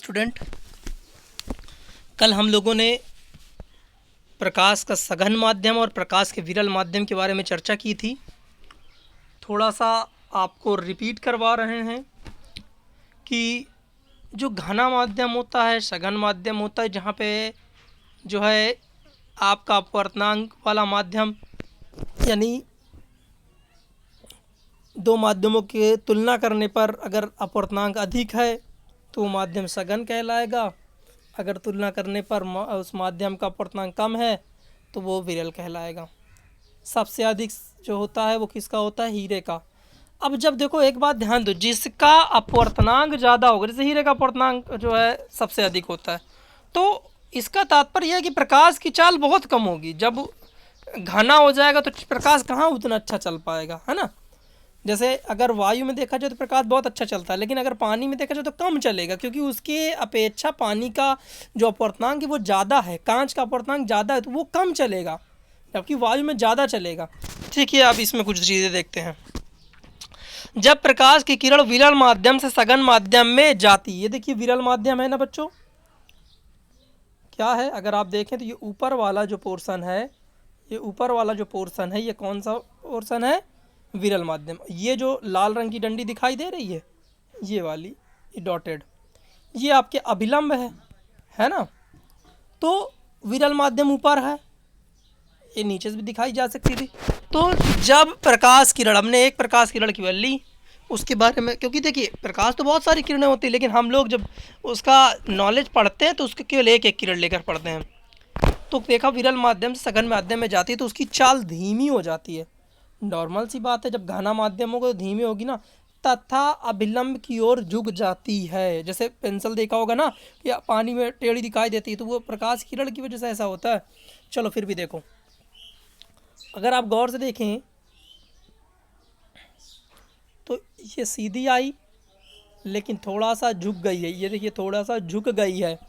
Student, कल हम लोगों ने प्रकाश का सघन माध्यम और प्रकाश के विरल माध्यम के बारे में चर्चा की थी। थोड़ा सा आपको रिपीट करवा रहे हैं कि जो घना माध्यम होता है, सघन माध्यम होता है, जहाँ पे जो है आपका अपवर्तनांक वाला माध्यम, यानी दो माध्यमों की तुलना करने पर अगर अपवर्तनांक अधिक है तो वो माध्यम सघन कहलाएगा। अगर तुलना करने पर उस माध्यम का अपवर्तनांक कम है तो वो विरल कहलाएगा। सबसे अधिक जो होता है वो किसका होता है? हीरे का। अब जब देखो एक बात ध्यान दो, जिसका अपवर्तनांक ज़्यादा होगा, जैसे हीरे का अपवर्तनांक जो है सबसे अधिक होता है, तो इसका तात्पर्य यह है कि प्रकाश की चाल बहुत कम होगी। जब घना हो जाएगा तो प्रकाश कहाँ उतना अच्छा चल पाएगा, है ना। जैसे अगर वायु में देखा जाए तो प्रकाश बहुत अच्छा चलता है, लेकिन अगर पानी में देखा जाए तो कम चलेगा, क्योंकि उसके अपेक्षा पानी का जो अपवर्तनांक है वो ज़्यादा है। कांच का अपवर्तनांक ज़्यादा है तो वो कम चलेगा, जबकि वायु में ज़्यादा चलेगा। ठीक है, अब इसमें कुछ चीज़ें देखते हैं। जब प्रकाश की किरण विरल माध्यम से सघन माध्यम में जाती है, ये देखिए विरल माध्यम है ना बच्चों, क्या है? अगर आप देखें तो ये ऊपर वाला जो पोर्शन है, ये ऊपर वाला जो पोर्शन है, ये कौन सा पोर्शन है? विरल माध्यम। ये जो लाल रंग की डंडी दिखाई दे रही है, ये वाली, ये डॉटेड, ये आपके अभिलंब है ना। तो विरल माध्यम ऊपर है, ये नीचे से भी दिखाई जा सकती थी। तो जब प्रकाश किरण, हमने एक प्रकाश किरण केवल ली उसके बारे में, क्योंकि देखिए प्रकाश तो बहुत सारी किरणें होती है, लेकिन हम लोग जब उसका नॉलेज पढ़ते हैं तो उसके केवल एक एक किरण लेकर पढ़ते हैं। तो देखा विरल माध्यम से सघन माध्यम में जाती है तो उसकी चाल धीमी हो जाती है। नॉर्मल सी बात है, जब घना माध्यम होगा तो धीमी होगी ना, तथा अभिलंब की ओर झुक जाती है। जैसे पेंसिल देखा होगा ना कि पानी में टेढ़ी दिखाई देती है, तो वो प्रकाश किरण की वजह से ऐसा होता है। चलो फिर भी देखो, अगर आप गौर से देखें तो ये सीधी आई लेकिन थोड़ा सा झुक गई है, ये देखिए थोड़ा सा झुक गई है।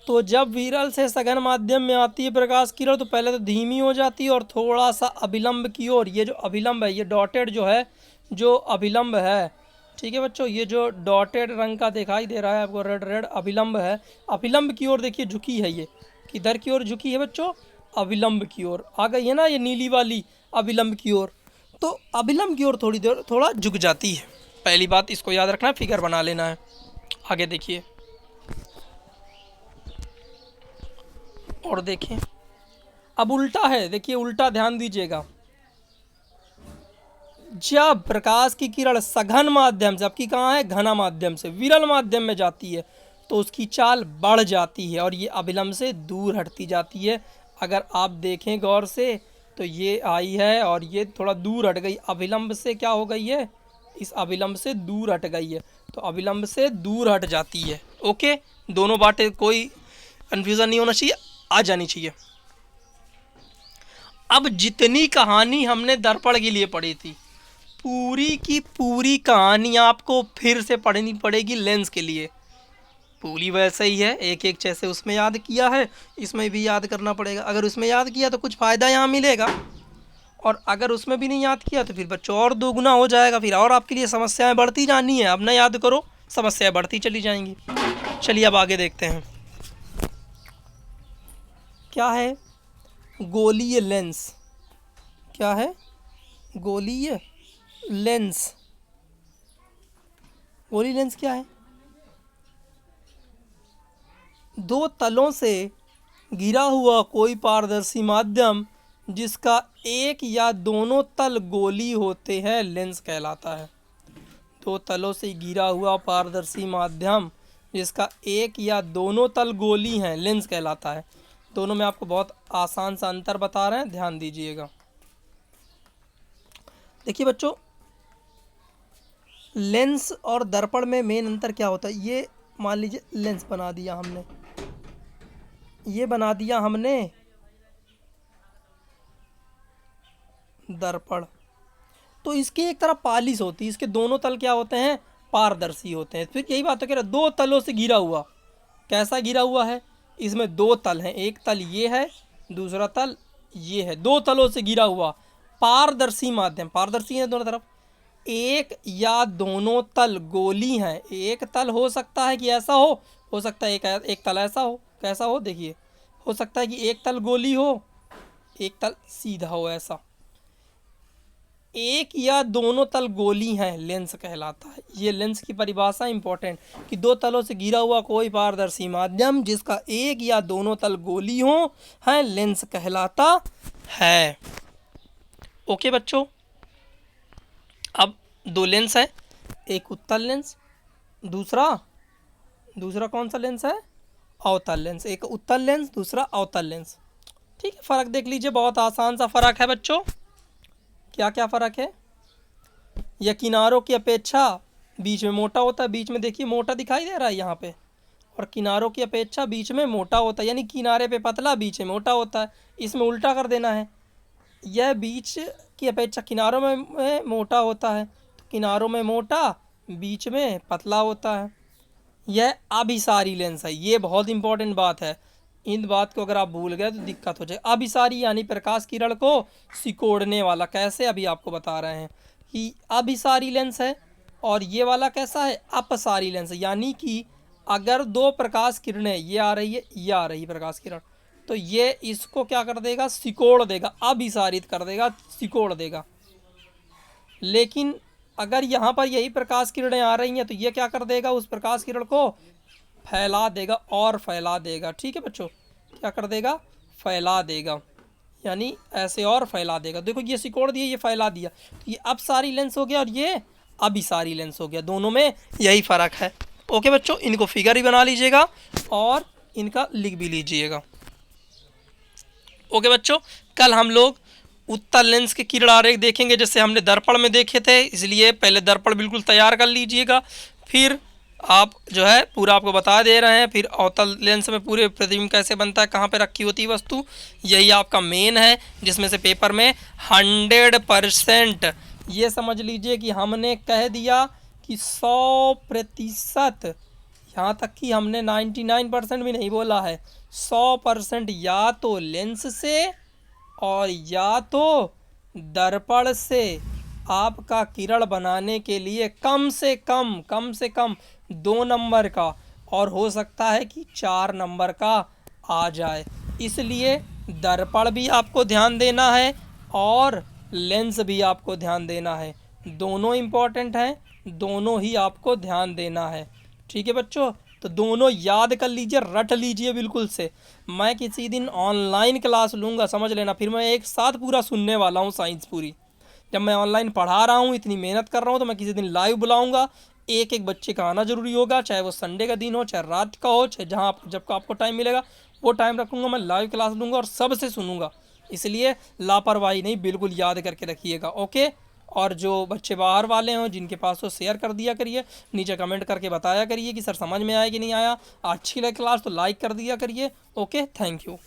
तो जब विरल से सघन माध्यम में आती है प्रकाश किरण तो पहले तो धीमी हो जाती है और थोड़ा सा अभिलंब की ओर, ये जो अभिलंब है, ये डॉटेड जो है, जो अभिलंब है, ठीक है बच्चों, ये जो डॉटेड रंग का दिखाई दे रहा है आपको, रेड रेड अभिलंब है, अभिलंब की ओर देखिए झुकी है। ये किधर की ओर झुकी है बच्चों? अभिलंब की ओर आ गई है ना, ये नीली वाली अभिलंब की ओर। तो अभिलंब की ओर थोड़ी देर थोड़ा झुक जाती है। पहली बात इसको याद रखना है, फिगर बना लेना है। आगे देखिए और देखें, अब उल्टा है, देखिए उल्टा ध्यान दीजिएगा। जब प्रकाश की किरण सघन माध्यम से, जबकि कहाँ है? घना माध्यम से विरल माध्यम में जाती है तो उसकी चाल बढ़ जाती है और ये अभिलंब से दूर हटती जाती है। अगर आप देखें गौर से तो ये आई है और ये थोड़ा दूर हट गई, अभिलंब से क्या हो गई है? इस अभिलंब से दूर हट गई है, तो अभिलंब से दूर हट जाती है। ओके, दोनों बातें, कोई कन्फ्यूज़न नहीं होना चाहिए, आ जानी चाहिए। अब जितनी कहानी हमने दर्पण के लिए पढ़ी थी, पूरी की पूरी कहानी आपको फिर से पढ़नी पड़ेगी लेंस के लिए। पूरी वैसे ही है, एक एक जैसे उसमें याद किया है इसमें भी याद करना पड़ेगा। अगर उसमें याद किया तो कुछ फ़ायदा यहाँ मिलेगा, और अगर उसमें भी नहीं याद किया तो फिर बच्चों और दोगुना हो जाएगा, फिर और आपके लिए समस्याएं बढ़ती जानी है। अब ना याद करो, समस्याएं बढ़ती चली जाएंगी। चलिए अब आगे देखते हैं क्या है गोलीय लेंस। क्या है? गोलीय लेंस। गोलीय लेंस क्या है? दो तलों से घिरा हुआ कोई पारदर्शी माध्यम जिसका एक या दोनों तल गोली होते हैं लेंस कहलाता है। दो तलों से घिरा हुआ पारदर्शी माध्यम जिसका एक या दोनों तल गोली हैं लेंस कहलाता है। दोनों में आपको बहुत आसान सा अंतर बता रहे हैं, ध्यान दीजिएगा। देखिए बच्चों, लेंस और दर्पण में मेन अंतर क्या होता है? ये मान लीजिए लेंस बना दिया हमने, ये बना दिया हमने दर्पण, तो इसकी एक तरफ पालिश होती है, इसके दोनों तल क्या होते हैं? पारदर्शी होते हैं। फिर यही बात है, कह रहा दो तलों से घिरा हुआ। कैसा घिरा हुआ है? इसमें दो तल हैं, एक तल ये है, दूसरा तल ये है, दो तलों से घिरा हुआ पारदर्शी माध्यम, पारदर्शी है दोनों तरफ, एक या दोनों तल गोली हैं। एक तल हो सकता है कि ऐसा हो सकता है एक तल ऐसा हो, कैसा हो देखिए, हो सकता है कि एक तल गोली हो, एक तल सीधा हो, ऐसा। एक या दोनों तल गोली हैं, लेंस कहलाता है। ये लेंस की परिभाषा इंपॉर्टेंट, कि दो तलों से घिरा हुआ कोई पारदर्शी माध्यम जिसका एक या दोनों तल गोली हो है, लेंस कहलाता है। ओके बच्चों, अब दो लेंस है, एक उत्तल लेंस, दूसरा कौन सा लेंस है, अवतल लेंस। एक उत्तल लेंस, दूसरा अवतल लेंस। ठीक है, फ़र्क देख लीजिए, बहुत आसान सा फ़र्क है बच्चों। क्या क्या फ़र्क है, यह किनारों की अपेक्षा बीच में मोटा होता है। बीच में देखिए मोटा दिखाई दे रहा है यहाँ पे, और किनारों की अपेक्षा बीच में मोटा होता है, यानी किनारे पे पतला, बीच में मोटा होता है। इसमें उल्टा कर देना है, यह बीच की अपेक्षा किनारों में मोटा होता है, तो किनारों में मोटा, बीच में पतला होता है। यह अभिसारी लेंस है, ये बहुत इंपॉर्टेंट बात है। इन बात को अगर आप भूल गए तो दिक्कत हो जाए। अभिसारी यानी प्रकाश किरण को सिकोड़ने वाला। कैसे, अभी आपको बता रहे हैं कि अभिसारी लेंस है, और ये वाला कैसा है, अपसारी लेंस है। यानी कि अगर दो प्रकाश किरणें, ये आ रही है, ये आ रही प्रकाश किरण, तो ये इसको क्या कर देगा, सिकोड़ देगा, अभिसारित कर देगा, सिकोड़ देगा। लेकिन अगर यहाँ पर यही प्रकाश किरणें आ रही हैं तो ये क्या कर देगा, उस प्रकाश किरण को फैला देगा और फैला देगा। ठीक है बच्चों, क्या कर देगा, फैला देगा, यानी ऐसे और फैला देगा। देखो ये सिकोड़ दिया, ये फैला दिया, तो ये अपसारी लेंस हो गया और ये अभिसारी लेंस हो गया। दोनों में यही फ़र्क है। ओके बच्चों, इनको फिगर ही बना लीजिएगा और इनका लिख भी लीजिएगा। ओके बच्चों, कल हम लोग उत्तल लेंस के किरण आरेख देखेंगे, जैसे हमने दर्पण में देखे थे। इसलिए पहले दर्पण बिल्कुल तैयार कर लीजिएगा, फिर आप जो है पूरा आपको बता दे रहे हैं। फिर अवतल लेंस में पूरे प्रतिबिंब कैसे बनता है, कहाँ पे रखी होती है वस्तु, यही आपका मेन है, जिसमें से पेपर में 100% ये समझ लीजिए कि हमने कह दिया कि 100%, यहाँ तक कि हमने 99% भी नहीं बोला है, 100% या तो लेंस से और या तो दर्पण से आपका किरण बनाने के लिए कम से कम 2 नंबर का, और हो सकता है कि 4 नंबर का आ जाए। इसलिए दर्पण भी आपको ध्यान देना है और लेंस भी आपको ध्यान देना है। दोनों इम्पॉर्टेंट हैं, दोनों ही आपको ध्यान देना है। ठीक है बच्चों, तो दोनों याद कर लीजिए, रट लीजिए बिल्कुल से। मैं किसी दिन ऑनलाइन क्लास लूँगा, समझ लेना, फिर मैं एक साथ पूरा सुनने वाला हूँ साइंस पूरी। जब मैं ऑनलाइन पढ़ा रहा हूँ, इतनी मेहनत कर रहा हूँ, तो मैं किसी दिन लाइव बुलाऊँगा। एक एक बच्चे का आना ज़रूरी होगा, चाहे वो संडे का दिन हो, चाहे रात का हो, चाहे जहाँ जब आपको टाइम मिलेगा वो टाइम रखूँगा, मैं लाइव क्लास लूँगा और सबसे सुनूँगा। इसलिए लापरवाही नहीं, बिल्कुल याद करके रखिएगा। ओके, और जो बच्चे बाहर वाले हों जिनके पास हो, शेयर कर दिया करिए, नीचे कमेंट करके बताया करिए कि सर समझ में आया कि नहीं आया। अच्छी लगे क्लास तो लाइक कर दिया करिए। Okay, thank you.